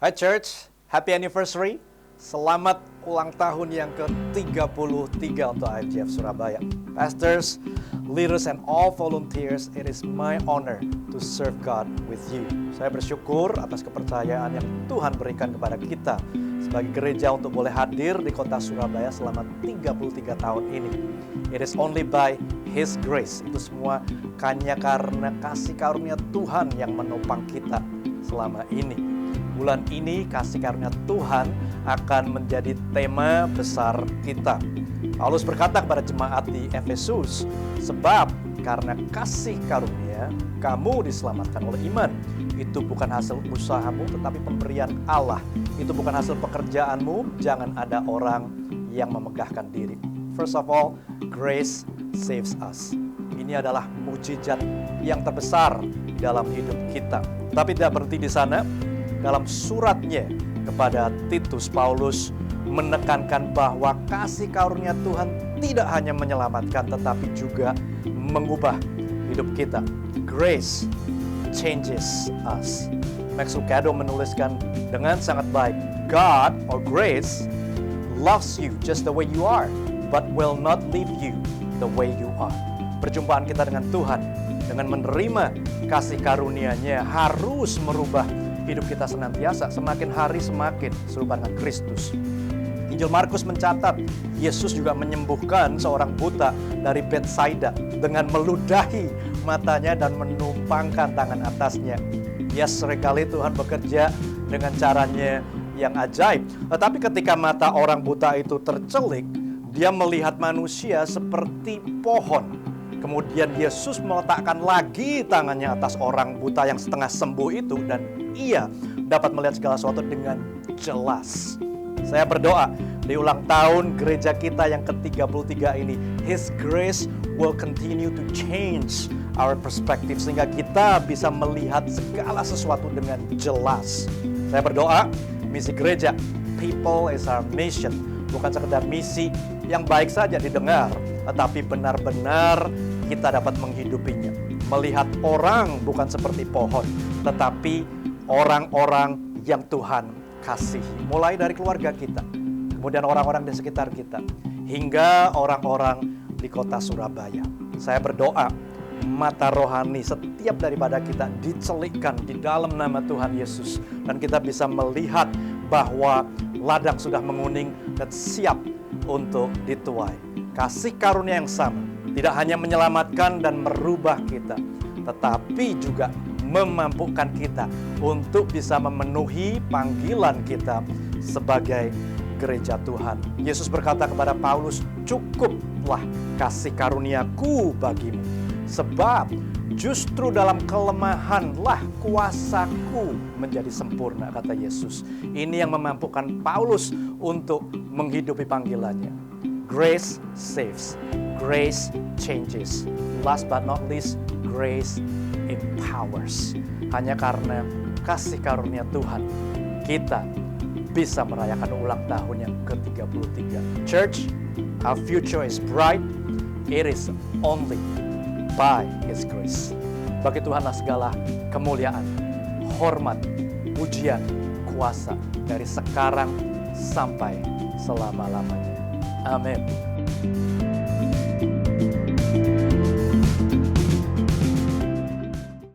Hai Church, happy anniversary. Selamat ulang tahun yang ke-33 untuk IFGF Surabaya. Pastors, leaders, and all volunteers, it is my honor to serve God with you. Saya bersyukur atas kepercayaan yang Tuhan berikan kepada kita sebagai gereja untuk boleh hadir di kota Surabaya selama 33 tahun ini. It is only by His grace. Itu semua hanya karena kasih karunia Tuhan yang menopang kita selama ini. Bulan ini kasih karunia Tuhan akan menjadi tema besar kita. Paulus berkata kepada jemaat di Efesus, sebab karena kasih karunia kamu diselamatkan oleh iman. Itu bukan hasil usahamu tetapi pemberian Allah. Itu bukan hasil pekerjaanmu, jangan ada orang yang memegahkan diri. First of all, grace saves us. Ini adalah mukjizat yang terbesar dalam hidup kita. Tapi tidak berhenti di sana. Dalam suratnya kepada Titus, Paulus menekankan bahwa kasih karunia Tuhan tidak hanya menyelamatkan, tetapi juga mengubah hidup kita. Grace changes us. Max Lucado menuliskan dengan sangat baik, God or grace loves you just the way you are, but will not leave you the way you are. Perjumpaan kita dengan Tuhan, dengan menerima kasih karunia-Nya harus merubah hidup kita senantiasa, semakin hari semakin serupa dengan Kristus. Injil Markus mencatat, Yesus juga menyembuhkan seorang buta dari Betsaida dengan meludahi matanya dan menumpangkan tangan atasnya. Ya, seringkali Tuhan bekerja dengan caranya yang ajaib. Tetapi ketika mata orang buta itu tercelik, dia melihat manusia seperti pohon. Kemudian Yesus meletakkan lagi tangannya atas orang buta yang setengah sembuh itu dan ia dapat melihat segala sesuatu dengan jelas. Saya berdoa di ulang tahun gereja kita yang ke-33 ini, His grace will continue to change our perspective sehingga kita bisa melihat segala sesuatu dengan jelas. Saya berdoa, misi gereja, people is our mission, bukan sekedar misi yang baik saja didengar, tetapi benar-benar kita dapat menghidupinya. Melihat orang bukan seperti pohon, tetapi orang-orang yang Tuhan kasihi. Mulai dari keluarga kita, kemudian orang-orang di sekitar kita, hingga orang-orang di kota Surabaya. Saya berdoa, mata rohani setiap daripada kita dicelikkan di dalam nama Tuhan Yesus. Dan kita bisa melihat bahwa ladang sudah menguning dan siap untuk dituai. Kasih karunia yang sama tidak hanya menyelamatkan dan merubah kita, tetapi juga memampukan kita untuk bisa memenuhi panggilan kita sebagai gereja Tuhan. Yesus berkata kepada Paulus, cukuplah kasih karuniaku bagimu, sebab justru dalam kelemahanlah kuasaku menjadi sempurna, kata Yesus. Ini yang memampukan Paulus untuk menghidupi panggilannya. Grace saves, grace changes. Last but not least, grace empowers. Hanya karena kasih karunia Tuhan, kita bisa merayakan ulang tahun yang ke-33. Church, our future is bright. It is only by His grace. Bagi Tuhanlah segala kemuliaan, hormat, pujian, kuasa dari sekarang sampai selama-lamanya. Amin.